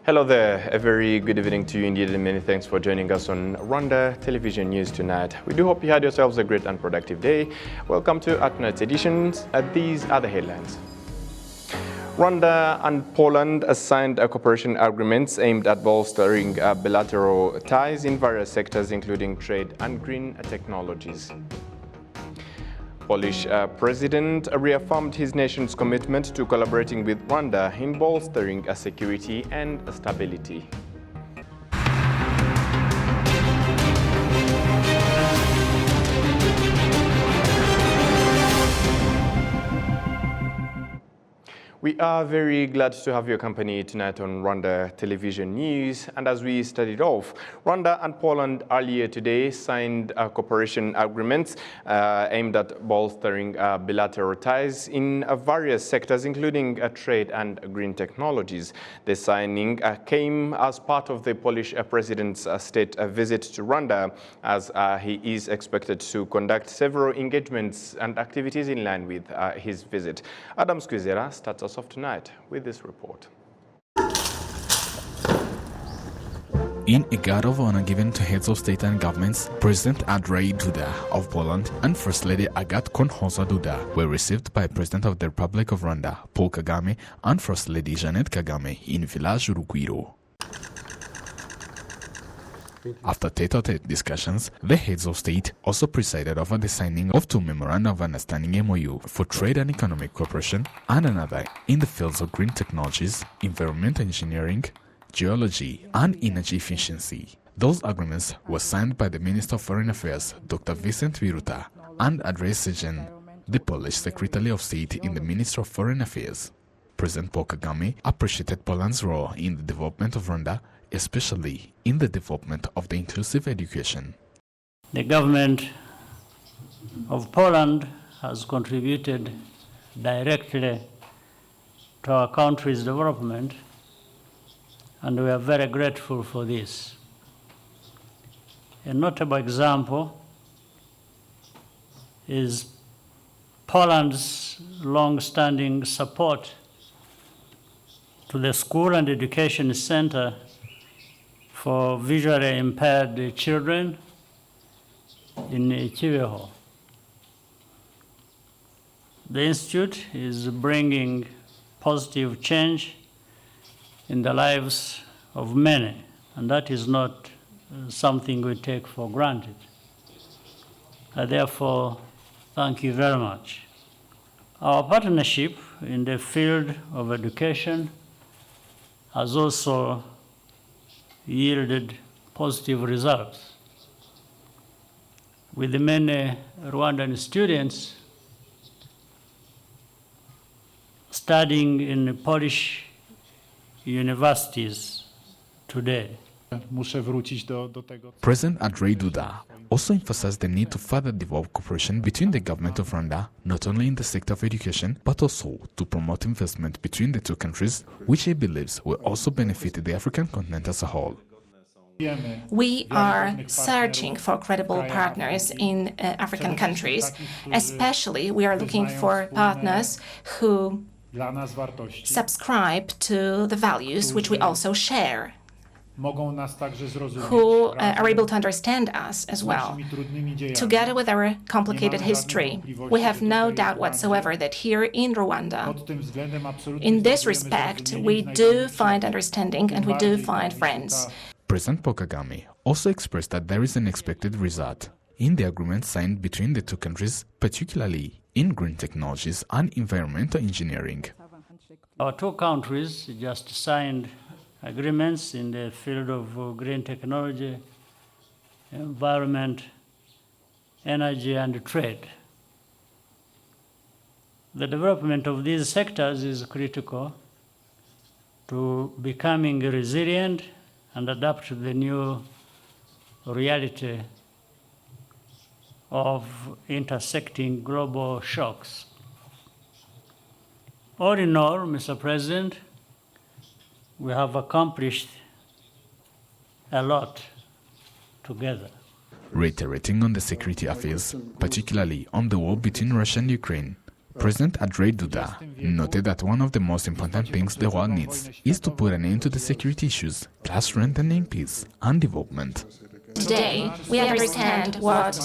Hello there, a very good evening to you indeed, and many thanks for joining us on Rwanda Television News tonight. We do hope you had yourselves a great and productive day. Welcome to tonight's editions. These are the headlines. Rwanda and Poland signed cooperation agreements aimed at bolstering bilateral ties in various sectors, including trade and green technologies. Polish president reaffirmed his nation's commitment to collaborating with Rwanda in bolstering security and stability. We are very glad to have your company tonight on Rwanda Television News. And as we started off, Rwanda and Poland earlier today signed cooperation agreements aimed at bolstering bilateral ties in various sectors, including trade and green technologies. The signing came as part of the Polish president's state visit to Rwanda, as he is expected to conduct several engagements and activities in line with his visit. Adam Squizera starts us off tonight with this report. In a guard of honor given to heads of state and governments, President Andrzej Duda of Poland and First Lady Agat Konhoza-Duda were received by President of the Republic of Rwanda, Paul Kagame, and First Lady Jeannette Kagame in Village Rugwiro. After tete-a-tete discussions, the heads of state also presided over the signing of two Memoranda of Understanding MOU for trade and economic cooperation and another in the fields of green technologies, environmental engineering, geology, and energy efficiency. Those agreements were signed by the Minister of Foreign Affairs, Dr. Vincent Biruta, and Andrzej Sejen, the Polish Secretary of State in the Ministry of Foreign Affairs. President Paul Kagame appreciated Poland's role in the development of Rwanda, especially in the development of the inclusive education. The government of Poland has contributed directly to our country's development, and we are very grateful for this. A notable example is Poland's long-standing support to the School and Education Center for visually impaired children in Kibeho. The institute is bringing positive change in the lives of many, and that is not something we take for granted. I therefore thank you very much. Our partnership in the field of education has also yielded positive results, with many Rwandan students studying in Polish universities today. President Andrzej Duda also emphasized the need to further develop cooperation between the government of Rwanda, not only in the sector of education, but also to promote investment between the two countries, which he believes will also benefit the African continent as a whole. We are searching for credible partners in African countries. Especially, we are looking for partners who subscribe to the values which we also share, who are able to understand us as well. Together with our complicated history, we have no doubt whatsoever that here in Rwanda, in this respect, we do find understanding and we do find friends. President Paul Kagame also expressed that there is an expected result in the agreement signed between the two countries, particularly in green technologies and environmental engineering. Our two countries just signed agreements in the field of green technology, environment, energy, and trade. The development of these sectors is critical to becoming resilient and adapt to the new reality of intersecting global shocks. All in all, Mr. President, we have accomplished a lot together. Reiterating on the security affairs, particularly on the war between Russia and Ukraine, President Andrzej Duda noted that one of the most important things the world needs is to put an end to the security issues, thus strengthening peace and development. Today, we understand what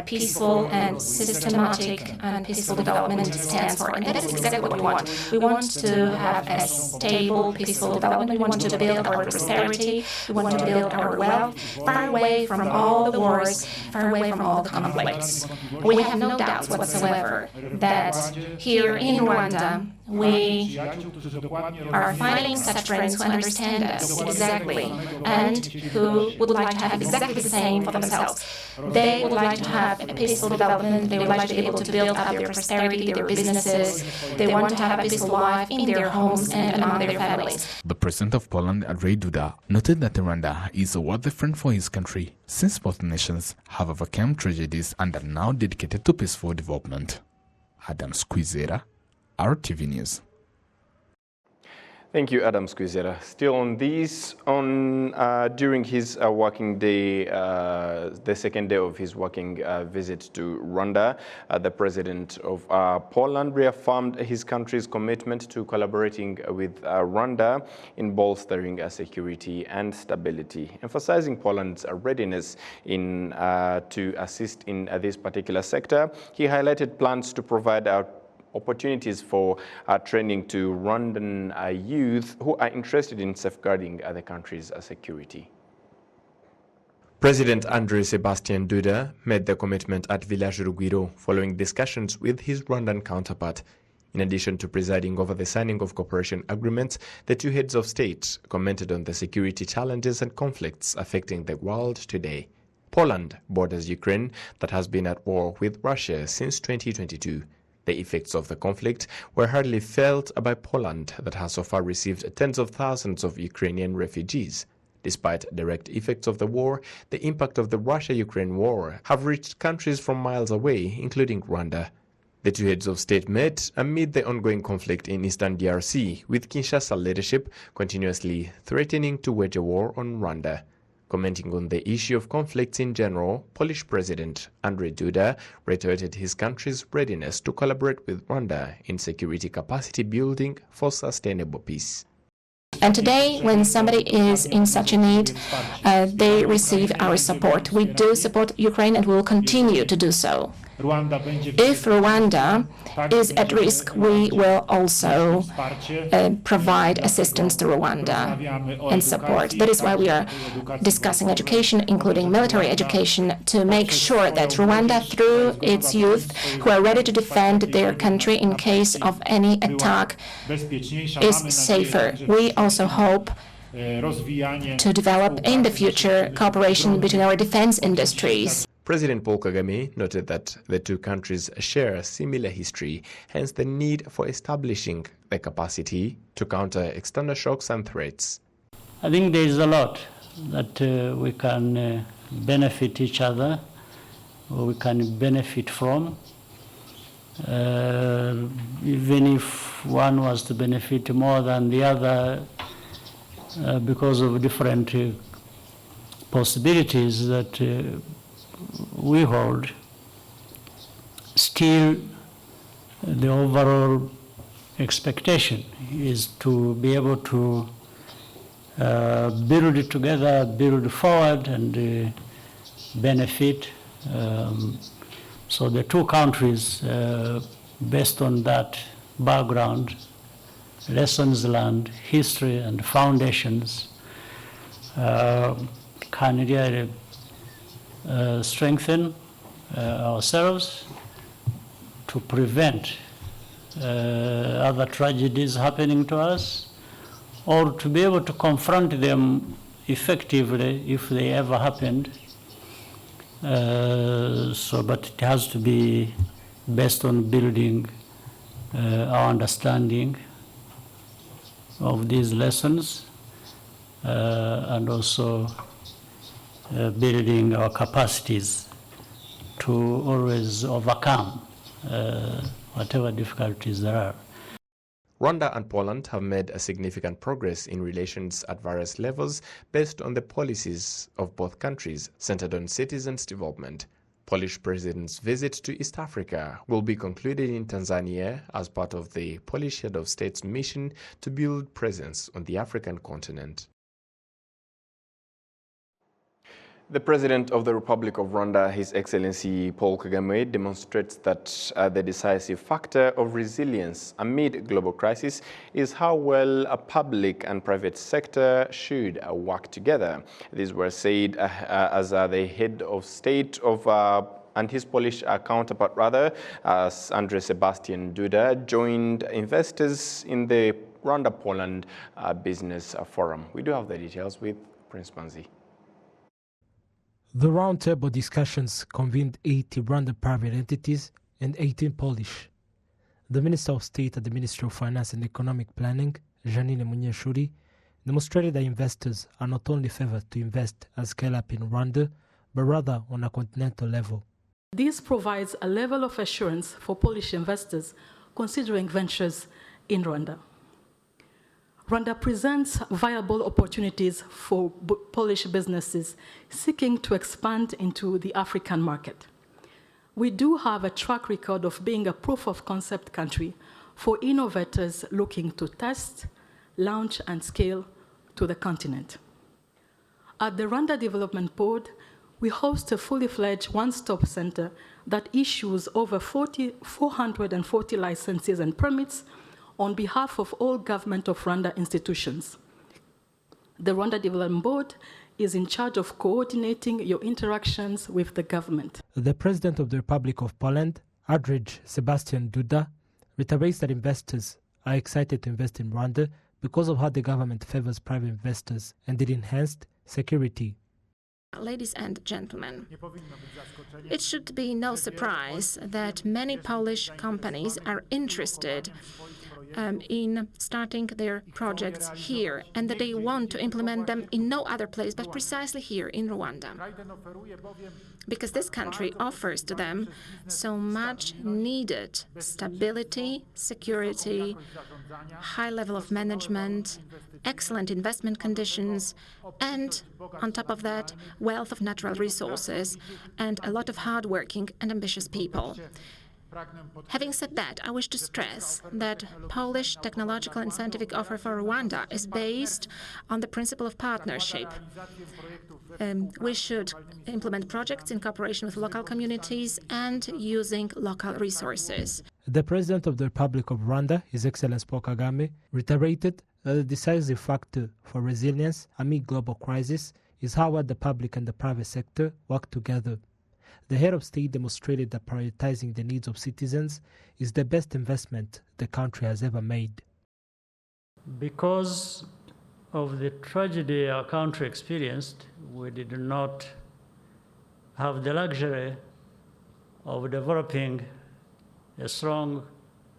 peaceful and systematic and peaceful development stands for, and that is exactly what we want. We want to have a stable, peaceful development. We want to build our prosperity. We want to build our wealth, far away from all the wars, far away from all the conflicts. We have no doubts whatsoever that here in Rwanda, we are finding such friends who understand us exactly and who would like to have exactly the same for themselves. They would like to have a peaceful development. They would like to be able to build up their prosperity, their businesses. They want to have a peaceful life in their homes and among their families. The president of Poland, Andrzej Duda, noted that Rwanda is a worthy friend for his country, since both nations have overcome tragedies and are now dedicated to peaceful development. Adam Squizera, RTV News. Thank you, Adam Squizera. Still on this, during his working day, the second day of his working visit to Rwanda, the president of Poland reaffirmed his country's commitment to collaborating with Rwanda in bolstering security and stability, emphasizing Poland's readiness to assist in this particular sector. He highlighted plans to provide opportunities for training to Rwandan youth who are interested in safeguarding the country's security. President Andrzej Sebastian Duda made the commitment at Village Rugwiro following discussions with his Rwandan counterpart. In addition to presiding over the signing of cooperation agreements, the two heads of state commented on the security challenges and conflicts affecting the world today. Poland borders Ukraine, that has been at war with Russia since 2022. The effects of the conflict were hardly felt by Poland, that has so far received tens of thousands of Ukrainian refugees. Despite direct effects of the war, the impact of the Russia-Ukraine war have reached countries from miles away, including Rwanda. The two heads of state met amid the ongoing conflict in eastern DRC, with Kinshasa leadership continuously threatening to wage a war on Rwanda. Commenting on the issue of conflicts in general, Polish President Andrzej Duda reiterated his country's readiness to collaborate with Rwanda in security capacity building for sustainable peace. And today, when somebody is in such a need, they receive our support. We do support Ukraine and we will continue to do so. If Rwanda is at risk, we will also provide assistance to Rwanda and support. That is why we are discussing education, including military education, to make sure that Rwanda, through its youth who are ready to defend their country in case of any attack, is safer. We also hope to develop in the future cooperation between our defense industries. President Paul Kagame noted that the two countries share a similar history, hence the need for establishing the capacity to counter external shocks and threats. I think there is a lot that we can benefit each other, or we can benefit from. Even if one was to benefit more than the other because of different possibilities that we hold, still the overall expectation is to be able to build it together, build forward, and benefit. So the two countries, based on that background, lessons learned, history, and foundations, can really strengthen ourselves to prevent other tragedies happening to us, or to be able to confront them effectively if they ever happened. But it has to be based on building our understanding of these lessons and also building our capacities to always overcome whatever difficulties there are. Rwanda and Poland have made a significant progress in relations at various levels based on the policies of both countries centered on citizens' development. Polish president's visit to East Africa will be concluded in Tanzania as part of the Polish head of state's mission to build presence on the African continent. The President of the Republic of Rwanda, His Excellency Paul Kagame, demonstrates that the decisive factor of resilience amid global crisis is how well a public and private sector should work together. These were said as the head of state of and his Polish counterpart, Andrzej Sebastian Duda, joined investors in the Rwanda-Poland Business Forum. We do have the details with Prince Manzi. The roundtable discussions convened 80 Rwanda private entities and 18 Polish. The Minister of State at the Ministry of Finance and Economic Planning, Janine Munyeshuri, demonstrated that investors are not only favored to invest and scale up in Rwanda, but rather on a continental level. This provides a level of assurance for Polish investors considering ventures in Rwanda. Rwanda presents viable opportunities for Polish businesses seeking to expand into the African market. We do have a track record of being a proof of concept country for innovators looking to test, launch, and scale to the continent. At the Rwanda Development Board, we host a fully fledged one-stop center that issues over 440 licenses and permits on behalf of all government of Rwanda institutions. The Rwanda Development Board is in charge of coordinating your interactions with the government. The President of the Republic of Poland, Andrzej Sebastian Duda, reiterates that investors are excited to invest in Rwanda because of how the government favors private investors and its enhanced security. Ladies and gentlemen, it should be no surprise that many Polish companies are interested in starting their projects here, and that they want to implement them in no other place but precisely here in Rwanda. Because this country offers to them so much needed stability, security, high level of management, excellent investment conditions, and on top of that, wealth of natural resources and a lot of hardworking and ambitious people. Having said that, I wish to stress that Polish technological and scientific offer for Rwanda is based on the principle of partnership. We should implement projects in cooperation with local communities and using local resources. The President of the Republic of Rwanda, His Excellency Paul Kagame, reiterated that the decisive factor for resilience amid global crisis is how well the public and the private sector work together. The head of state demonstrated that prioritizing the needs of citizens is the best investment the country has ever made. Because of the tragedy our country experienced, we did not have the luxury of developing a strong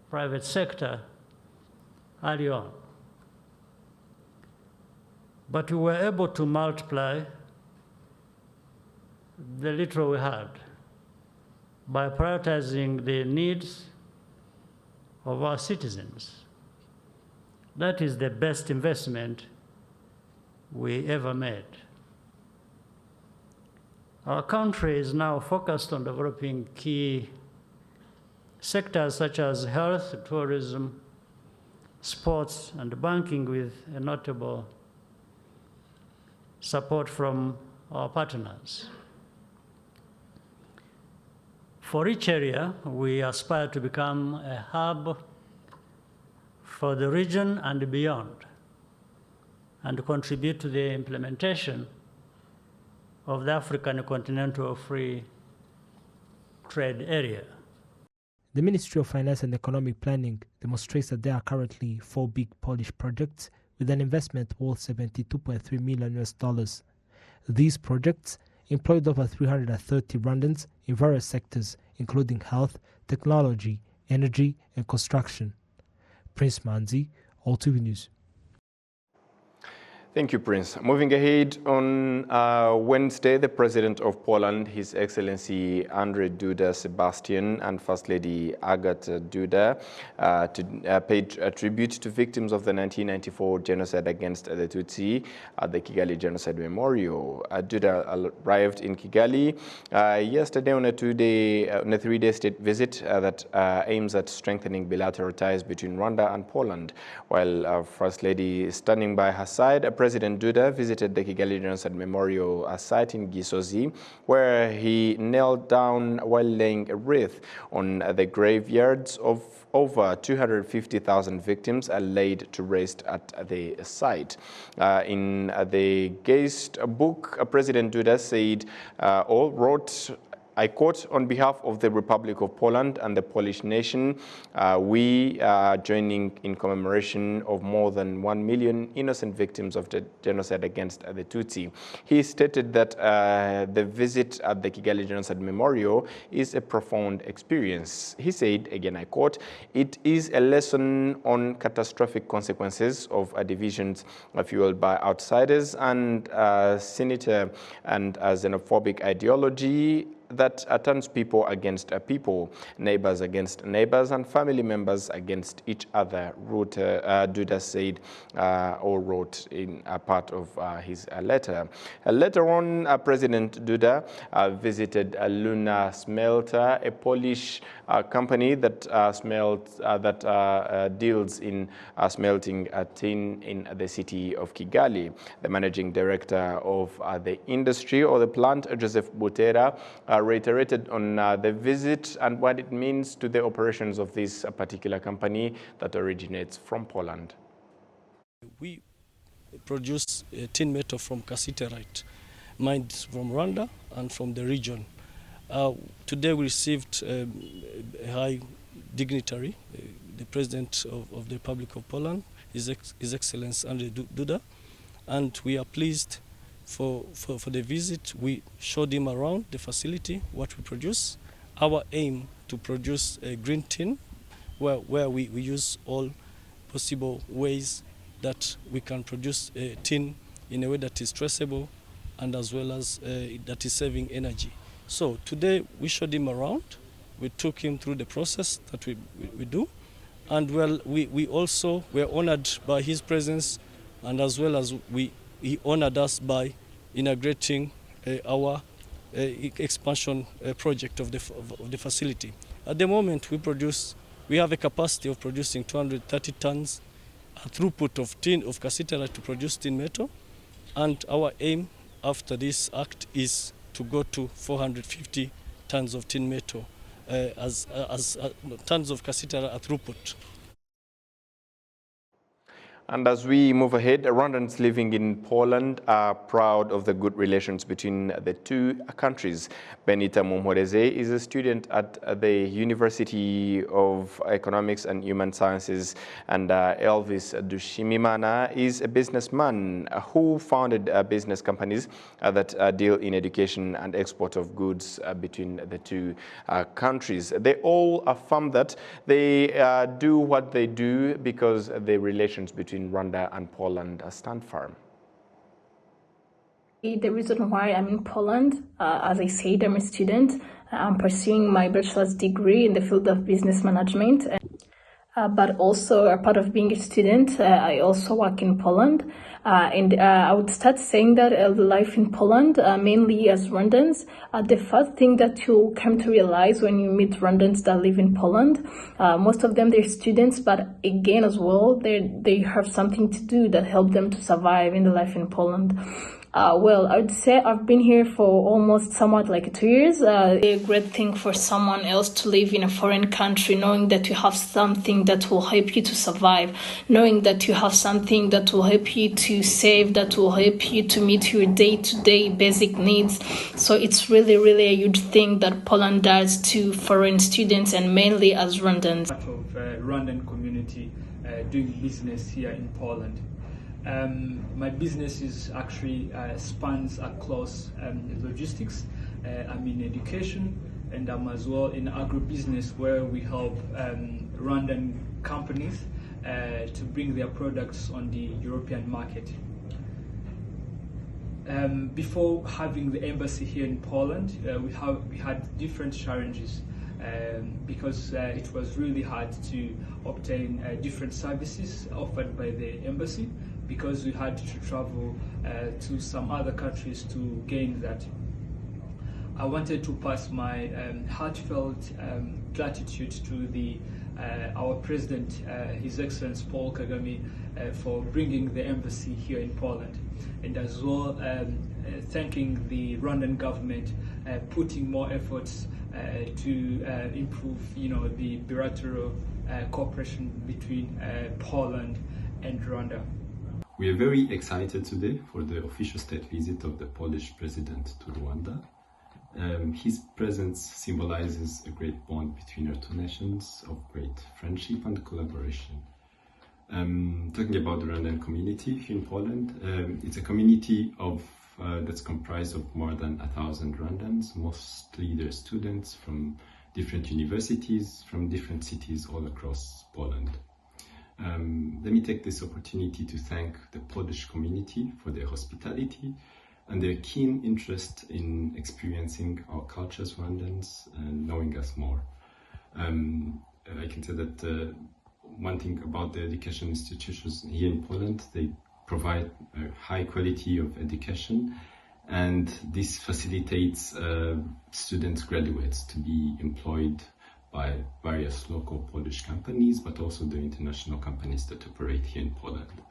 private sector early on. But we were able to multiply the little we had by prioritizing the needs of our citizens. That is the best investment we ever made. Our country is now focused on developing key sectors such as health, tourism, sports, and banking with a notable support from our partners. For each area, we aspire to become a hub for the region and beyond, and contribute to the implementation of the African Continental Free Trade Area. The Ministry of Finance and Economic Planning demonstrates that there are currently 4 big Polish projects with an investment worth $72.3 million. These projects employed over 330 Rwandans in various sectors, including health, technology, energy, and construction. Prince Manzi, RwandaTV News. Thank you, Prince. Moving ahead, on Wednesday, the President of Poland, His Excellency Andrzej Duda Sebastian, and First Lady Agata Duda paid a tribute to victims of the 1994 genocide against the Tutsi at the Kigali Genocide Memorial. Duda arrived in Kigali yesterday on a three-day state visit that aims at strengthening bilateral ties between Rwanda and Poland. While First Lady is standing by her side, President Duda visited the Kigali Genocide Memorial site in Gisozi, where he knelt down while laying a wreath on the graveyards of over 250,000 victims laid to rest at the site. In the guest book, President Duda said, all wrote, I quote, "On behalf of the Republic of Poland and the Polish nation, we are joining in commemoration of more than 1 million innocent victims of the genocide against the Tutsi." He stated that the visit at the Kigali Genocide Memorial is a profound experience. He said, again I quote, "It is a lesson on catastrophic consequences of divisions fueled by outsiders and cynical and xenophobic ideology that turns people against people, neighbors against neighbors, and family members against each other," Duda said, or wrote in a part of his letter. Later on, President Duda visited Luna Smelter, a Polish company that deals in smelting tin in the city of Kigali. The managing director of the industry or the plant, Joseph Butera, reiterated on the visit and what it means to the operations of this particular company that originates from Poland. We produce tin metal from cassiterite, mined from Rwanda and from the region. Today we received a high dignitary, the President of the Republic of Poland, His Excellency Andrzej Duda, and we are pleased for the visit. We showed him around the facility, what we produce. Our aim to produce a green tin, where we use all possible ways that we can produce tin in a way that is traceable and as well as that is saving energy. So today we showed him around. We took him through the process that we do. And well, we also were honored by his presence, and as well as he honored us by inaugurating our expansion project of the facility. At the moment, we have a capacity of producing 230 tons, a throughput of tin of cassiterite to produce tin metal, and our aim after this act is to go to 450 tons of tin metal as tons of cassiterite at throughput. And as we move ahead, Rwandans living in Poland are proud of the good relations between the two countries. Benita Mumhoreze is a student at the University of Economics and Human Sciences, and Elvis Dushimimana is a businessman who founded business companies that deal in education and export of goods between the two countries. They all affirm that they do what they do because the relations between Rwanda and Poland stand firm. The reason why I'm in Poland, as I said, I'm a student. I'm pursuing my bachelor's degree in the field of business management. But also, a part of being a student, I also work in Poland. And I would start saying that life in Poland, mainly as Rwandans, the first thing that you'll come to realize when you meet Rwandans that live in Poland, most of them, they're students, but again as well, they have something to do that help them to survive in the life in Poland. Well, I would say I've been here for almost somewhat like 2 years. A great thing for someone else to live in a foreign country, knowing that you have something that will help you to survive, knowing that you have something that will help you to save, that will help you to meet your day-to-day basic needs. So it's really, really a huge thing that Poland does to foreign students and mainly as Rwandans. Part of Rwandan community doing business here in Poland. My business is actually spans across logistics. I'm in education, and I'm as well in agribusiness, where we help Rwandan companies to bring their products on the European market. Before having the embassy here in Poland, we had different challenges because it was really hard to obtain different services offered by the embassy, because we had to travel to some other countries to gain that. I wanted to pass my heartfelt gratitude to our President, His Excellency Paul Kagame, for bringing the embassy here in Poland, and as well thanking the Rwandan government putting more efforts to improve, the bilateral cooperation between Poland and Rwanda. We are very excited today for the official state visit of the Polish President to Rwanda. His presence symbolizes a great bond between our two nations of great friendship and collaboration. Talking about the Rwandan community here in Poland, it's a community that's comprised of more than 1,000 Rwandans. Mostly they're students from different universities, from different cities all across Poland. Let me take this opportunity to thank the Polish community for their hospitality and their keen interest in experiencing our culture as Rwandans and knowing us more. I can say that one thing about the education institutions here in Poland, they provide a high quality of education, and this facilitates students, graduates, to be employed by various local Polish companies, but also the international companies that operate here in Poland.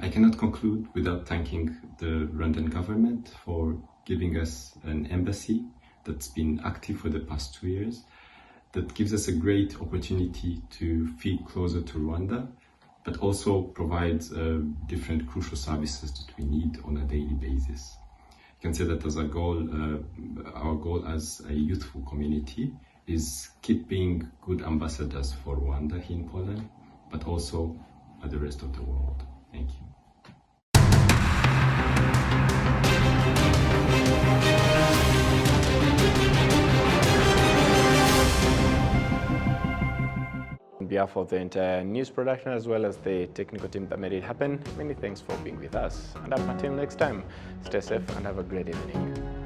I cannot conclude without thanking the Rwandan government for giving us an embassy that's been active for the past 2 years, that gives us a great opportunity to feel closer to Rwanda, but also provides different crucial services that we need on a daily basis. You can say that as a goal, our goal as a youthful community is keep being good ambassadors for Rwanda here in Poland, but also at the rest of the world. Thank you. On behalf of the entire news production as well as the technical team that made it happen, many thanks for being with us. And up until next time, stay safe and have a great evening.